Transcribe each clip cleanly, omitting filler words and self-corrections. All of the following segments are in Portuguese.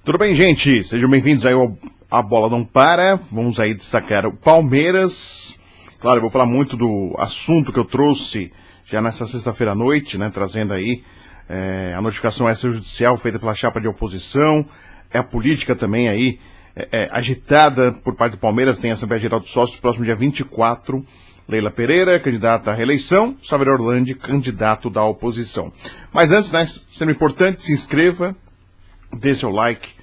Tudo bem, gente? Sejam bem-vindos aí ao A Bola Não Para. Vamos aí destacar o Palmeiras. Claro, eu vou falar muito do assunto que eu trouxe já nessa sexta-feira à noite, né? Trazendo aí a notificação extrajudicial feita pela chapa de oposição. A política também aí agitada por parte do Palmeiras. Tem a Assembleia Geral dos Sócios próximo dia 24. Leila Pereira, candidata à reeleição. Saverio Orlandi, candidato da oposição. Mas antes, né? Sendo importante, se inscreva. Dê seu like,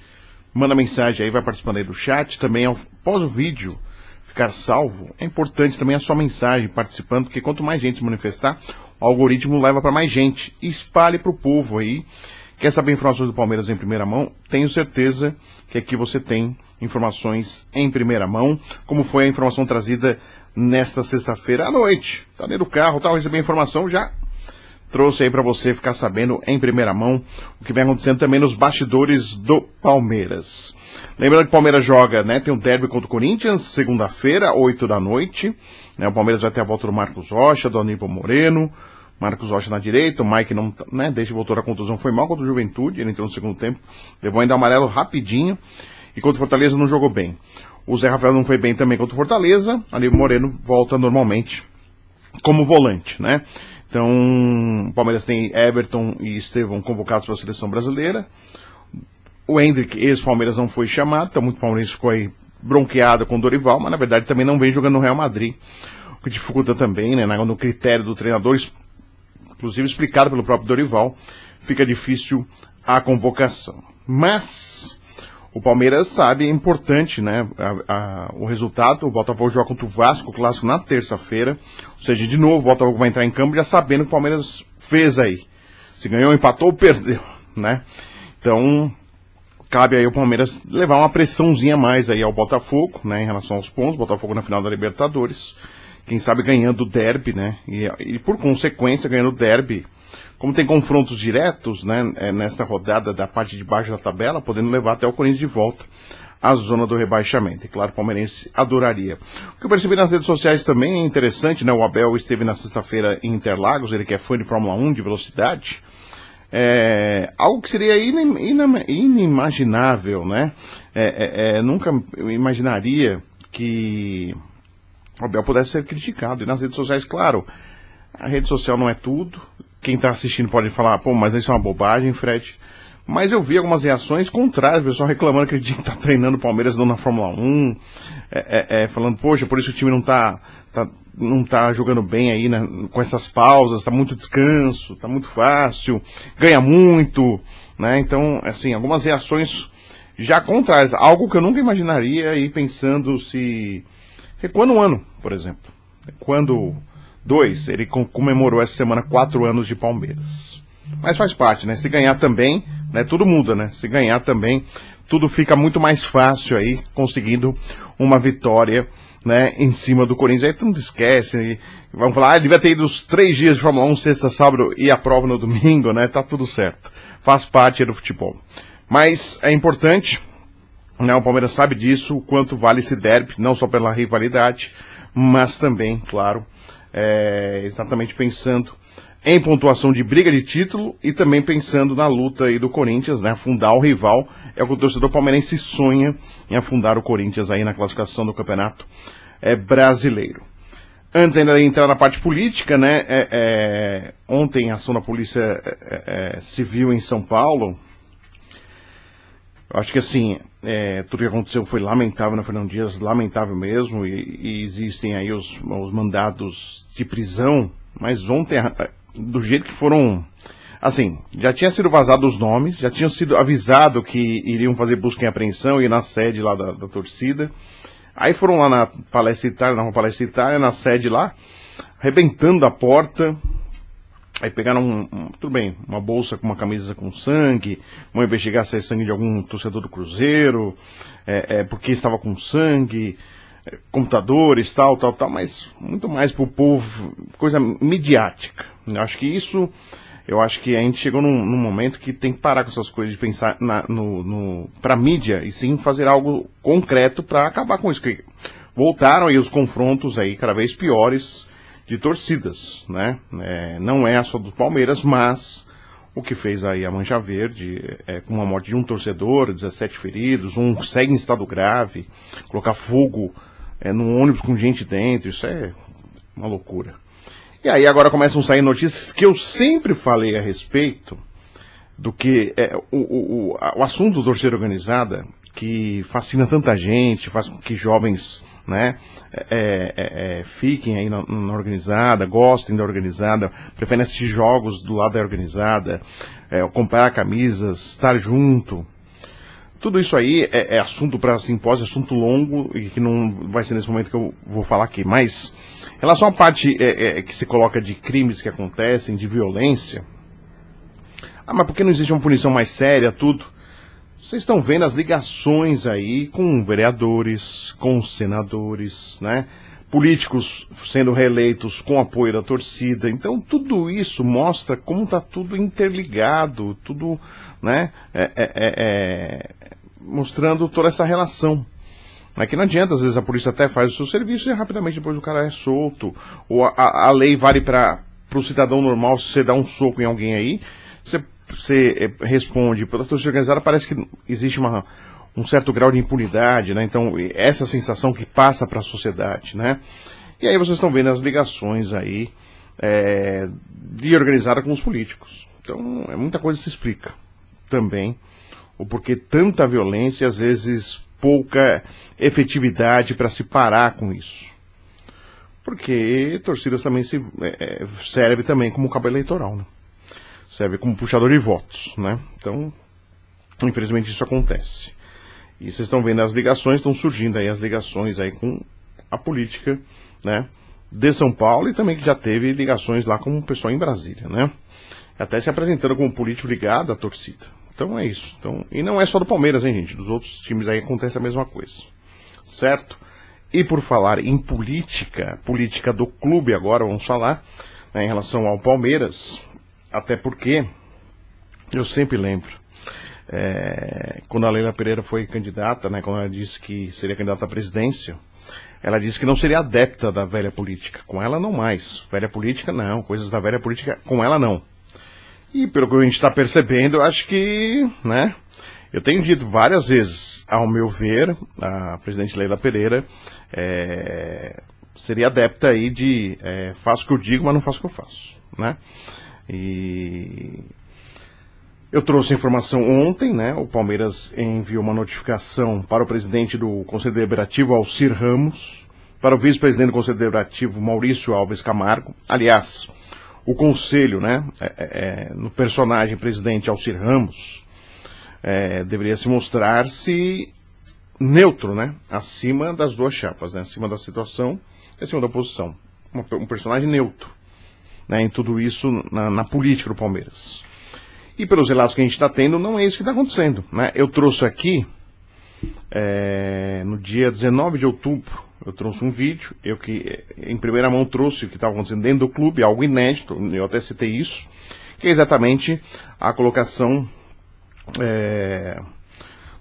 manda mensagem aí, vai participando aí do chat. Também, após o vídeo ficar salvo, é importante também a sua mensagem participando, porque quanto mais gente se manifestar, o algoritmo leva para mais gente. Espalhe para o povo aí. Quer saber informações do Palmeiras em primeira mão? Tenho certeza que aqui você tem informações em primeira mão, como foi a informação trazida nesta sexta-feira à noite. Tá dentro do carro, tá, recebendo a informação já. Trouxe aí para você ficar sabendo em primeira mão o que vem acontecendo também nos bastidores do Palmeiras. Lembrando que o Palmeiras joga, né? Tem um derby contra o Corinthians, segunda-feira, 8 da noite. Né, o Palmeiras vai ter a volta do Marcos Rocha, do Aníbal Moreno. Marcos Rocha na direita, o Mike não, né? Desde que voltou da contusão foi mal contra o Juventude, ele entrou no segundo tempo. Levou ainda amarelo rapidinho. E contra o Fortaleza não jogou bem. O Zé Rafael não foi bem também contra o Fortaleza. Aníbal Moreno volta normalmente como volante, né? Então, o Palmeiras tem Everton e Estevão convocados para a seleção brasileira. O Hendrick, ex-Palmeiras, não foi chamado, então muito Palmeiras ficou aí bronqueado com o Dorival, mas na verdade também não vem jogando no Real Madrid, o que dificulta também, né, no critério do treinador, inclusive explicado pelo próprio Dorival, fica difícil a convocação. Mas o Palmeiras sabe, é importante, né, o resultado. O Botafogo joga contra o Vasco, o clássico na terça-feira. Ou seja, de novo, o Botafogo vai entrar em campo já sabendo que o Palmeiras fez aí. Se ganhou, empatou ou perdeu, né? Então, cabe aí o Palmeiras levar uma pressãozinha a mais aí ao Botafogo, né, em relação aos pontos. Botafogo na final da Libertadores. Quem sabe ganhando o derby, né? E por consequência, ganhando o derby, como tem confrontos diretos, né, nesta rodada da parte de baixo da tabela, podendo levar até o Corinthians de volta à zona do rebaixamento. E claro, o palmeirense adoraria. O que eu percebi nas redes sociais também é interessante, né? O Abel esteve na sexta-feira em Interlagos, ele que é fã de Fórmula 1, de velocidade. Algo que seria inimaginável, né? Nunca eu imaginaria que o Abel pudesse ser criticado. E nas redes sociais, claro, a rede social não é tudo. Quem está assistindo pode falar, pô, mas isso é uma bobagem, Fred. Mas eu vi algumas reações contrárias, o pessoal reclamando que a gente está treinando o Palmeiras não na Fórmula 1, falando, poxa, por isso o time não tá jogando bem aí, né, com essas pausas, tá muito descanso, tá muito fácil, ganha muito, né? Então, assim, algumas reações já contrárias, algo que eu nunca imaginaria aí pensando se... Recuando um ano, por exemplo. Quando... ele comemorou essa semana 4 anos de Palmeiras. Mas faz parte, né? Se ganhar também, né? Tudo muda, né? Se ganhar também, tudo fica muito mais fácil aí, conseguindo uma vitória, né? Em cima do Corinthians. Aí todo mundo esquece, vamos falar, ele devia ter ido os 3 dias de Fórmula 1, sexta, sábado e a prova no domingo, né? Tá tudo certo. Faz parte do futebol. Mas é importante, né? O Palmeiras sabe disso, o quanto vale esse derby, não só pela rivalidade, mas também, claro, exatamente pensando em pontuação de briga de título e também pensando na luta aí do Corinthians, né, afundar o rival. É o que o torcedor palmeirense sonha, em afundar o Corinthians aí na classificação do campeonato brasileiro. Antes ainda de entrar na parte política, né, ontem a ação da Polícia Civil em São Paulo, eu acho que assim, tudo que aconteceu foi lamentável, né, Fernando Dias, lamentável mesmo, e existem aí os mandados de prisão, mas ontem, do jeito que foram, assim, já tinha sido vazado os nomes, já tinham sido avisado que iriam fazer busca em apreensão, ir na sede lá da torcida, aí foram lá na Palestra Itália, na sede lá, arrebentando a porta. Aí pegaram, tudo bem, uma bolsa com uma camisa com sangue, vão investigar se é sangue de algum torcedor do Cruzeiro, porque estava com sangue, computadores, tal, mas muito mais pro povo, coisa midiática. Eu acho que a gente chegou num momento que tem que parar com essas coisas de pensar pra mídia e sim fazer algo concreto para acabar com isso. Que voltaram aí os confrontos aí cada vez piores de torcidas, né? Não é só do Palmeiras, mas o que fez aí a Mancha Verde, com a morte de um torcedor, 17 feridos, um segue em estado grave, colocar fogo num ônibus com gente dentro, isso é uma loucura. E aí agora começam a sair notícias que eu sempre falei a respeito do que o assunto da torcida organizada, que fascina tanta gente, faz com que jovens, né, fiquem aí na organizada, gostem da organizada, preferem assistir jogos do lado da organizada, comprar camisas, estar junto. Tudo isso aí é assunto para simpósio, assunto longo, e que não vai ser nesse momento que eu vou falar aqui. Mas, em relação à parte que se coloca de crimes que acontecem, de violência, mas por que não existe uma punição mais séria, tudo? Vocês estão vendo as ligações aí com vereadores, com senadores, né? Políticos sendo reeleitos com apoio da torcida. Então tudo isso mostra como está tudo interligado, tudo, né? Mostrando toda essa relação. Aqui não adianta, às vezes a polícia até faz o seu serviço e rapidamente depois o cara é solto. Ou a lei vale para o cidadão normal, se você dá um soco em alguém aí, você responde. Pela torcida organizada parece que existe um certo grau de impunidade, né? Então, essa sensação que passa para a sociedade, né? E aí vocês estão vendo as ligações aí de organizada com os políticos. Então, muita coisa se explica também o porquê tanta violência e às vezes pouca efetividade para se parar com isso. Porque torcidas também serve também como cabo eleitoral, né? Serve como puxador de votos, né? Então, infelizmente isso acontece. E vocês estão vendo as ligações, estão surgindo aí as ligações aí com a política, né, de São Paulo, e também que já teve ligações lá com o pessoal em Brasília, né? Até se apresentando como político ligado à torcida. Então é isso. Então, e não é só do Palmeiras, hein, gente? Dos outros times aí acontece a mesma coisa. Certo? E por falar em política do clube agora, vamos falar, né, em relação ao Palmeiras, até porque eu sempre lembro, quando a Leila Pereira foi candidata, né, quando ela disse que seria candidata à presidência, ela disse que não seria adepta da velha política. Com ela não mais. Velha política não, coisas da velha política com ela não. E pelo que a gente está percebendo, eu acho que, né, eu tenho dito várias vezes, ao meu ver, a presidente Leila Pereira seria adepta aí de faço o que eu digo, mas não faço o que eu faço, né? E eu trouxe a informação ontem, né? O Palmeiras enviou uma notificação para o presidente do Conselho Deliberativo, Alcir Ramos, para o vice-presidente do Conselho Deliberativo, Maurício Alves Camargo. Aliás, o Conselho, né? No personagem presidente Alcir Ramos, deveria se mostrar-se neutro, né? Acima das duas chapas, né? Acima da situação e acima da oposição. Um personagem neutro, né, em tudo isso na política do Palmeiras. E pelos relatos que a gente está tendo, não é isso que está acontecendo, né? Eu trouxe aqui, no dia 19 de outubro, eu trouxe um vídeo, eu que em primeira mão trouxe o que estava acontecendo dentro do clube, algo inédito, eu até citei isso, que é exatamente a colocação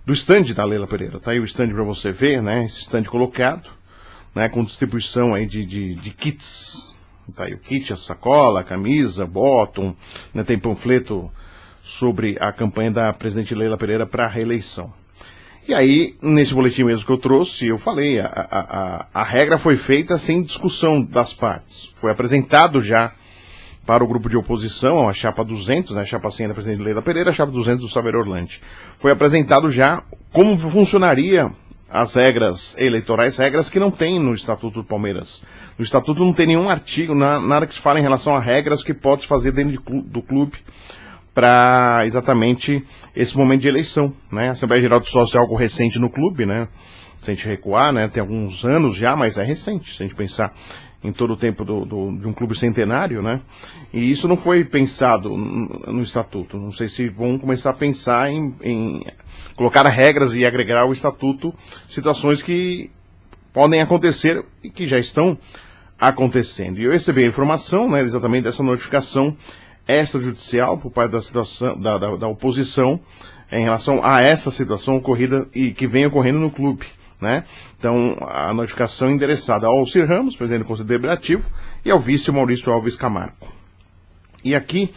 do stand da Leila Pereira. Tá aí o stand para você ver, né? Esse stand colocado, né, com distribuição aí de kits. Tá aí o kit, a sacola, a camisa, bottom, né, tem panfleto sobre a campanha da presidente Leila Pereira para a reeleição. E aí, nesse boletim mesmo que eu trouxe, eu falei, a regra foi feita sem discussão das partes. Foi apresentado já para o grupo de oposição, a chapa 200, né, a chapa 100 da presidente Leila Pereira, a chapa 200 do Saverio Orlandi. Foi apresentado já como funcionaria as regras eleitorais, regras que não tem no Estatuto do Palmeiras. No Estatuto não tem nenhum artigo, nada que se fale em relação a regras que pode fazer dentro do clube para exatamente esse momento de eleição, né? A Assembleia Geral de Sócios é algo recente no clube, né? Se a gente recuar, né? Tem alguns anos já, mas é recente, se a gente pensar em todo o tempo de um clube centenário, né? E isso não foi pensado no Estatuto. Não sei se vão começar a pensar em colocar regras e agregar ao Estatuto situações que podem acontecer e que já estão acontecendo. E eu recebi a informação, né, exatamente dessa notificação extrajudicial por parte da situação da oposição em relação a essa situação ocorrida e que vem ocorrendo no clube, né? Então, a notificação endereçada ao Alcir Ramos, presidente do Conselho Deliberativo, e ao vice Maurício Alves Camargo. E aqui,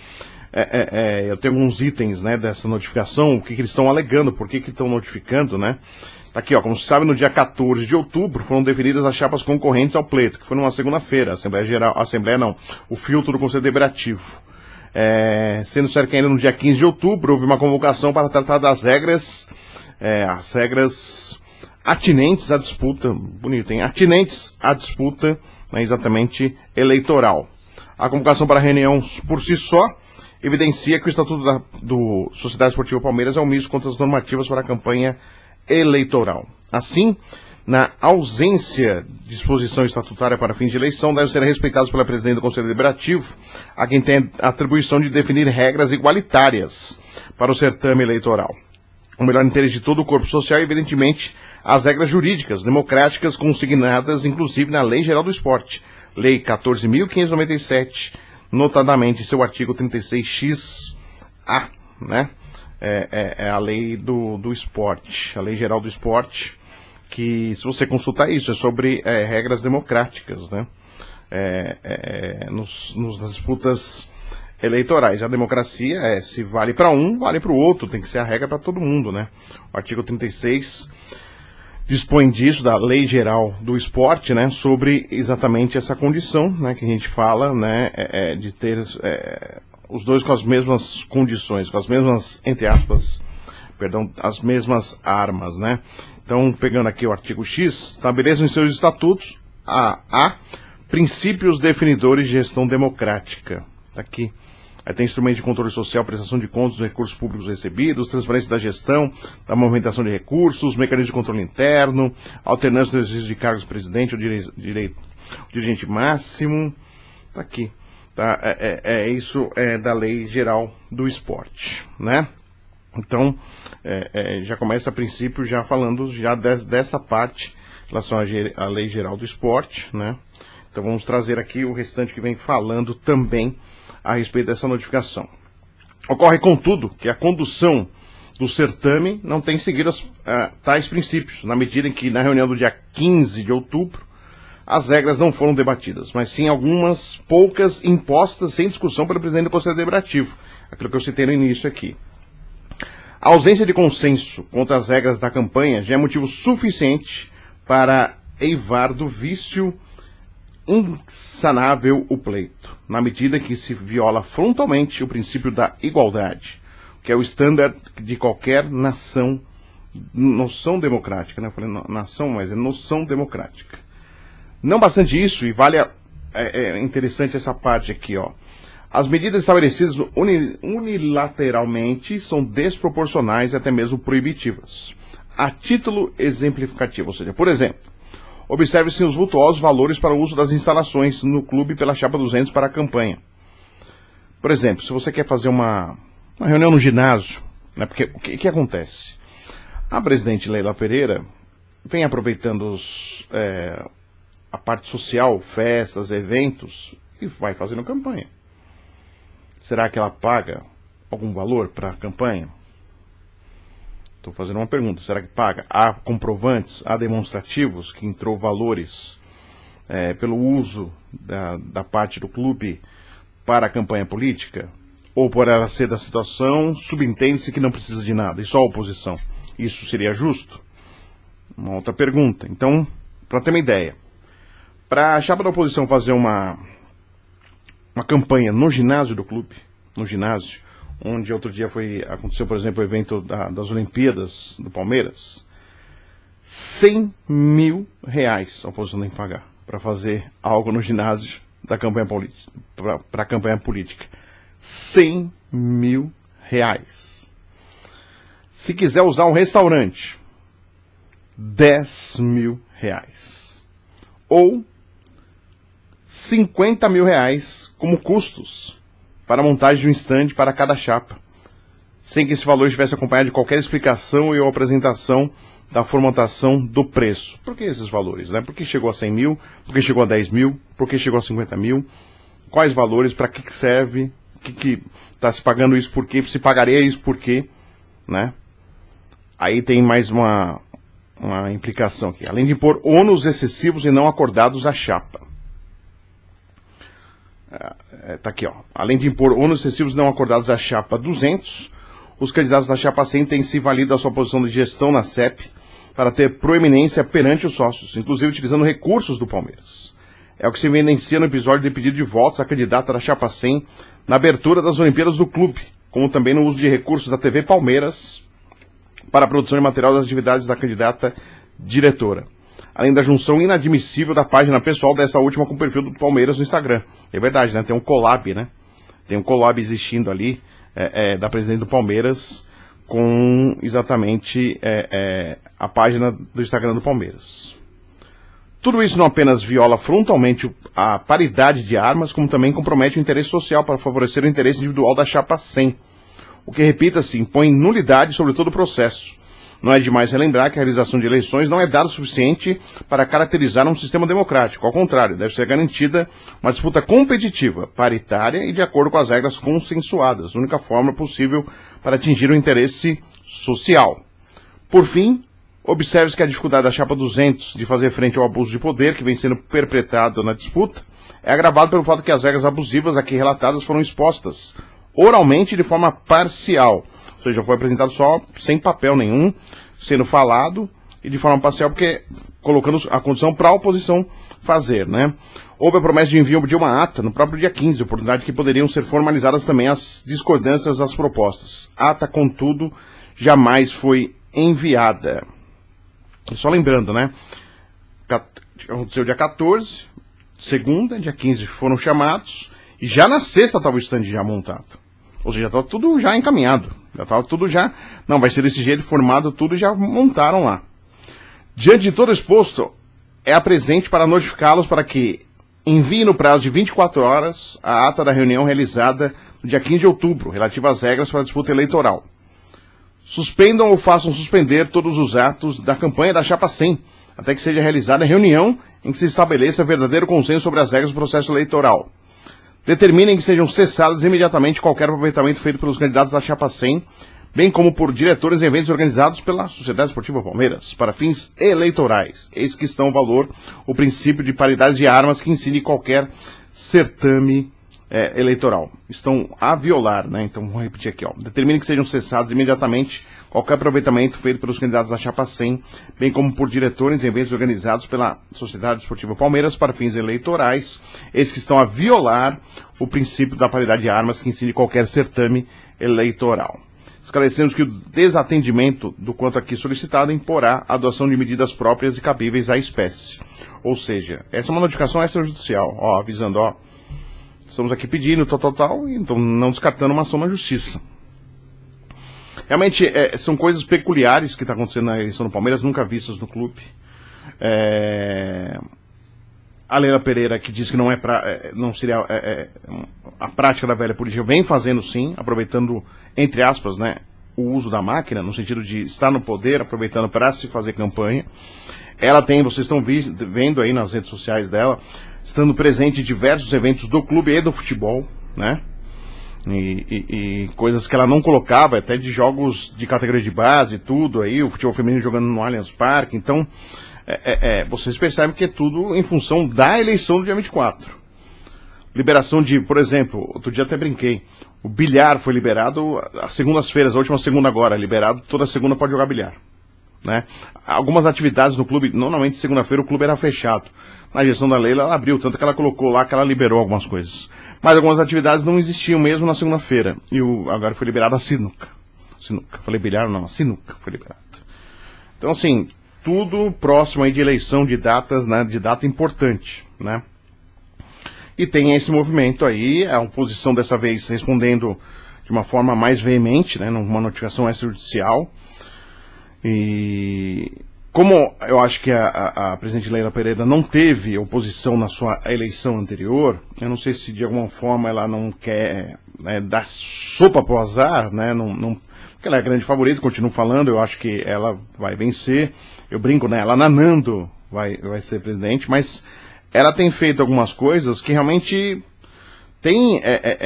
eu tenho alguns itens, né, dessa notificação, o que eles estão alegando, por que estão notificando, né? Tá aqui, ó, como se sabe, no dia 14 de outubro foram definidas as chapas concorrentes ao pleito, que foi numa segunda-feira, o filtro do Conselho Deliberativo. Sendo certo que ainda no dia 15 de outubro houve uma convocação para tratar das regras, as regras atinentes à disputa, bonito, hein? Atinentes à disputa, né, exatamente, eleitoral. A convocação para a reunião, por si só, evidencia que o Estatuto do Sociedade Esportiva Palmeiras é omisso contra as normativas para a campanha eleitoral. Assim, na ausência de disposição estatutária para fins de eleição, devem ser respeitados pela presidente do Conselho Deliberativo, a quem tem a atribuição de definir regras igualitárias para o certame eleitoral. O melhor interesse de todo o corpo social, evidentemente, as regras jurídicas, democráticas, consignadas, inclusive na Lei Geral do Esporte, Lei 14.597, notadamente seu artigo 36X-A, né? É a lei do esporte, a Lei Geral do Esporte, que, se você consultar isso, é sobre regras democráticas, né? Nas disputas eleitorais. A democracia se vale para um, vale para o outro, tem que ser a regra para todo mundo, né? O artigo 36 dispõe disso, da Lei Geral do Esporte, né? Sobre exatamente essa condição, né? Que a gente fala, né? De ter os dois com as mesmas condições, com as mesmas, entre aspas, as mesmas armas, né? Então, pegando aqui o artigo X, estabeleçam em seus estatutos princípios definidores de gestão democrática. Tá aqui. Aí tem instrumento de controle social, prestação de contas dos recursos públicos recebidos, transparência da gestão, da movimentação de recursos, mecanismo de controle interno, alternância do exercício de cargos do presidente ou dirigente máximo. Tá aqui. Tá? Isso da Lei Geral do Esporte, né? Então, já começa a princípio já falando já dessa parte em relação à Lei Geral do Esporte, né? Então vamos trazer aqui o restante que vem falando também a respeito dessa notificação. Ocorre, contudo, que a condução do certame não tem seguido tais princípios, na medida em que na reunião do dia 15 de outubro as regras não foram debatidas, mas sim algumas poucas impostas sem discussão pelo presidente do Conselho Deliberativo, aquilo que eu citei no início aqui. A ausência de consenso contra as regras da campanha já é motivo suficiente para eivar do vício insanável o pleito, na medida que se viola frontalmente o princípio da igualdade, que é o estándar de qualquer noção democrática, né? Eu falei nação, mas é noção democrática. Não bastante isso, e é interessante essa parte aqui, ó. As medidas estabelecidas unilateralmente são desproporcionais e até mesmo proibitivas. A título exemplificativo, ou seja, por exemplo, observe-se os vultuosos valores para o uso das instalações no clube pela Chapa 200 para a campanha. Por exemplo, se você quer fazer uma reunião no ginásio, né, porque o que acontece? A presidente Leila Pereira vem aproveitando a parte social, festas, eventos, e vai fazendo campanha. Será que ela paga algum valor para a campanha? Estou fazendo uma pergunta. Será que paga? Há comprovantes, há demonstrativos que entrou valores pelo uso da parte do clube para a campanha política? Ou por ela ser da situação, subentende-se que não precisa de nada, e só a oposição. Isso seria justo? Uma outra pergunta. Então, para ter uma ideia, para a chapa da oposição fazer uma campanha no ginásio do clube, onde outro dia aconteceu, por exemplo, o evento das Olimpíadas do Palmeiras, R$100 mil a oposição tem que pagar para fazer algo no ginásio da campanha política, para a campanha política. R$100 mil. Se quiser usar um restaurante, R$10 mil. Ou R$50 mil como custos para a montagem de um stand para cada chapa, sem que esse valor estivesse acompanhado de qualquer explicação ou apresentação da formatação do preço. Por que esses valores, né? Por que chegou a 100 mil? Por que chegou a 10 mil? Por que chegou a 50 mil? Quais valores? Para que serve? Que está se pagando isso por quê? Se pagaria isso por quê? Né? Aí tem mais uma implicação aqui. Além de impor ônus excessivos e não acordados à chapa. Tá aqui, ó. Além de impor ônus excessivos não acordados à chapa 200, os candidatos da chapa 100 têm se valido da sua posição de gestão na CEP para ter proeminência perante os sócios, inclusive utilizando recursos do Palmeiras. É o que se evidencia no episódio de pedido de votos à candidata da chapa 100 na abertura das Olimpíadas do clube, como também no uso de recursos da TV Palmeiras para a produção de material das atividades da candidata diretora. Além da junção inadmissível da página pessoal dessa última com o perfil do Palmeiras no Instagram. É verdade, né? Tem um collab, né? Tem um collab existindo ali, da presidente do Palmeiras com exatamente a página do Instagram do Palmeiras. Tudo isso não apenas viola frontalmente a paridade de armas, como também compromete o interesse social para favorecer o interesse individual da chapa 100. O que, repita-se, impõe nulidade sobre todo o processo. Não é demais relembrar que a realização de eleições não é dado suficiente para caracterizar um sistema democrático. Ao contrário, deve ser garantida uma disputa competitiva, paritária e de acordo com as regras consensuadas, a única forma possível para atingir o interesse social. Por fim, observe-se que a dificuldade da chapa 200 de fazer frente ao abuso de poder que vem sendo perpetrado na disputa é agravado pelo fato que as regras abusivas aqui relatadas foram expostas oralmente de forma parcial. Ou seja, foi apresentado só sem papel nenhum, sendo falado e de forma parcial, porque colocando a condição para a oposição fazer, né? Houve a promessa de envio de uma ata no próprio dia 15, oportunidade que poderiam ser formalizadas também as discordâncias das propostas. A ata, contudo, jamais foi enviada. E só lembrando, né? Aconteceu dia 14, segunda, dia 15 foram chamados, e já na sexta estava o stand já montado. Ou seja, estava tudo já encaminhado. Já estava tudo já... Não, vai ser desse jeito, formado tudo, e já montaram lá. Diante de todo exposto, é a presente para notificá-los para que enviem no prazo de 24 horas a ata da reunião realizada no dia 15 de outubro, relativa às regras para a disputa eleitoral. Suspendam ou façam suspender todos os atos da campanha da chapa 100, até que seja realizada a reunião em que se estabeleça verdadeiro consenso sobre as regras do processo eleitoral. Determinem que sejam cessados imediatamente qualquer aproveitamento feito pelos candidatos da chapa 100, bem como por diretores em eventos organizados pela Sociedade Esportiva Palmeiras, para fins eleitorais. Eis que está o valor, o princípio de paridade de armas que incide qualquer certame eleitoral. Estão a violar, né? Então, vamos repetir aqui, ó. Determine que sejam cessados imediatamente qualquer aproveitamento feito pelos candidatos da chapa 100, bem como por diretores em eventos organizados pela Sociedade Esportiva Palmeiras para fins eleitorais, esses que estão a violar o princípio da paridade de armas que incide qualquer certame eleitoral. Esclarecemos que o desatendimento do quanto aqui solicitado imporá a adoção de medidas próprias e cabíveis à espécie. Ou seja, essa é uma notificação extrajudicial, ó, avisando, ó, estamos aqui pedindo, tal, então não descartando uma ação na justiça. Realmente, são coisas peculiares que estão acontecendo na eleição do Palmeiras, nunca vistas no clube. A Leila Pereira, que diz que não não seria a prática da velha política, vem fazendo sim, aproveitando, entre aspas, né, o uso da máquina, no sentido de estar no poder, aproveitando para se fazer campanha. Ela tem, vocês estão vendo aí nas redes sociais dela, estando presente em diversos eventos do clube e do futebol, né? E coisas que ela não colocava, até de jogos de categoria de base e tudo, aí o futebol feminino jogando no Allianz Parque. Então, vocês percebem que é tudo em função da eleição do dia 24. Liberação de, por exemplo, outro dia até brinquei, o bilhar foi liberado às segundas-feiras, a última segunda agora, liberado, toda segunda pode jogar bilhar, né? Algumas atividades no clube, normalmente segunda-feira o clube era fechado. Na gestão da Leila, ela abriu, tanto que ela colocou lá que ela liberou algumas coisas. Mas algumas atividades não existiam mesmo na segunda-feira. E agora foi liberada a sinuca. Falei bilhar, não, a sinuca foi liberada. Então, assim, tudo próximo aí de eleição, de datas, né, de data importante, né? E tem esse movimento aí, a oposição dessa vez respondendo de uma forma mais veemente, né, numa notificação extrajudicial. E como eu acho que a presidente Leila Pereira não teve oposição na sua eleição anterior, eu não sei se de alguma forma ela não quer, né, dar sopa pro azar, né, porque ela é a grande favorita, continuo falando, eu acho que ela vai vencer, eu brinco, né, ela nanando vai ser presidente, mas ela tem feito algumas coisas que realmente tem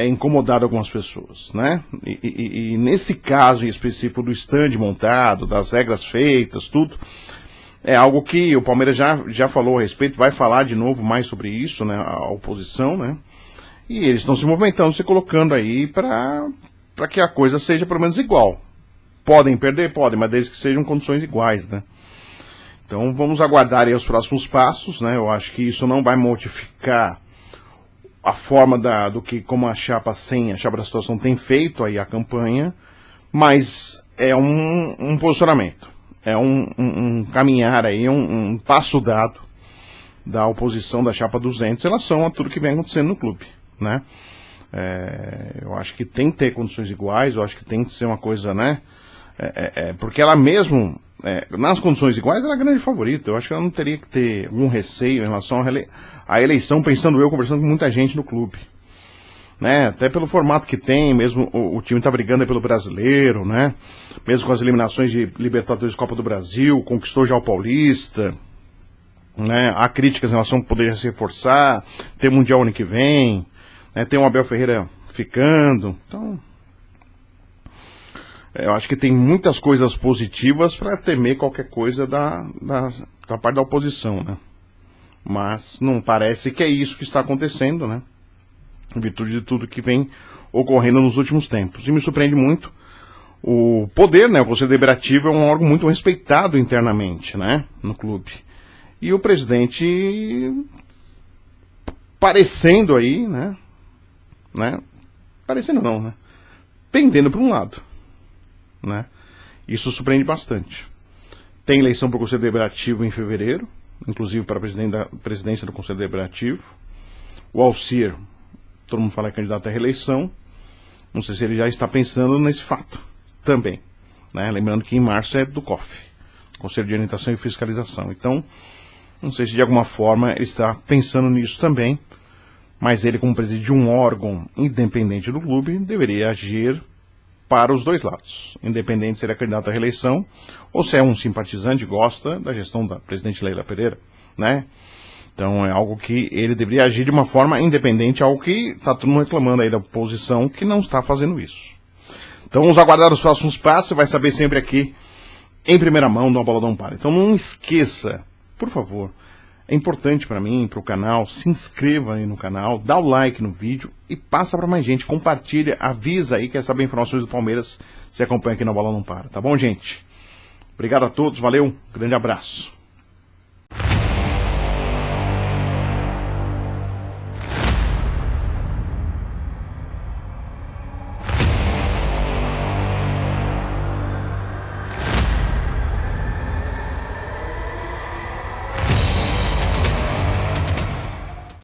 incomodado algumas pessoas, né? E nesse caso em específico do stand montado, das regras feitas, tudo, é algo que o Palmeiras já falou a respeito, vai falar de novo mais sobre isso, né? A oposição, né? E eles estão se movimentando, se colocando aí para que a coisa seja pelo menos igual. Podem perder? Podem, mas desde que sejam condições iguais, né? Então vamos aguardar aí os próximos passos, né? Eu acho que isso não vai modificar a forma como a chapa da situação tem feito aí a campanha, mas é um posicionamento, é um caminhar aí, um passo dado da oposição da chapa 200 em relação a tudo que vem acontecendo no clube, né? Eu acho que tem que ter condições iguais, eu acho que tem que ser uma coisa, né? Porque ela mesmo, nas condições iguais, ela é a grande favorita. Eu acho que ela não teria que ter algum receio em relação à eleição, conversando com muita gente no clube. Né? Até pelo formato que tem, mesmo o time está brigando aí pelo brasileiro, né? Mesmo com as eliminações de Libertadores e Copa do Brasil, conquistou já o Paulista, né? Há críticas em relação a poder se reforçar, ter Mundial ano que vem, né? Tem o Abel Ferreira ficando, então... Eu acho que tem muitas coisas positivas para temer qualquer coisa da parte da oposição, né? Mas não parece que é isso que está acontecendo, né? Em virtude de tudo que vem ocorrendo nos últimos tempos. E me surpreende muito o poder, né? O Conselho Deliberativo é um órgão muito respeitado internamente, né? No clube. E o presidente parecendo aí, né? Parecendo não, né? Pendendo para um lado. Né? Isso surpreende bastante. Tem eleição para o Conselho Deliberativo em fevereiro, inclusive para a presidência do Conselho Deliberativo. O Alcir, todo mundo fala que é candidato à reeleição. Não sei se ele já está pensando nesse fato também. Né? Lembrando que em março é do COF, Conselho de Orientação e Fiscalização. Então, não sei se de alguma forma ele está pensando nisso também, mas ele, como presidente de um órgão independente do clube, deveria agir para os dois lados, independente se ele é candidato à reeleição ou se é um simpatizante, gosta da gestão da presidente Leila Pereira, né? Então é algo que ele deveria agir de uma forma independente, algo que está todo mundo reclamando aí da oposição que não está fazendo isso. Então vamos aguardar os próximos passos, você vai saber sempre aqui em primeira mão do A Bola Não Para. Então não esqueça, por favor, é importante para mim, para o canal, se inscreva aí no canal, dá o like no vídeo e passa para mais gente, compartilha, avisa aí, quer saber informações do Palmeiras, se acompanha aqui na Bola Não Para, tá bom, gente? Obrigado a todos, valeu, grande abraço.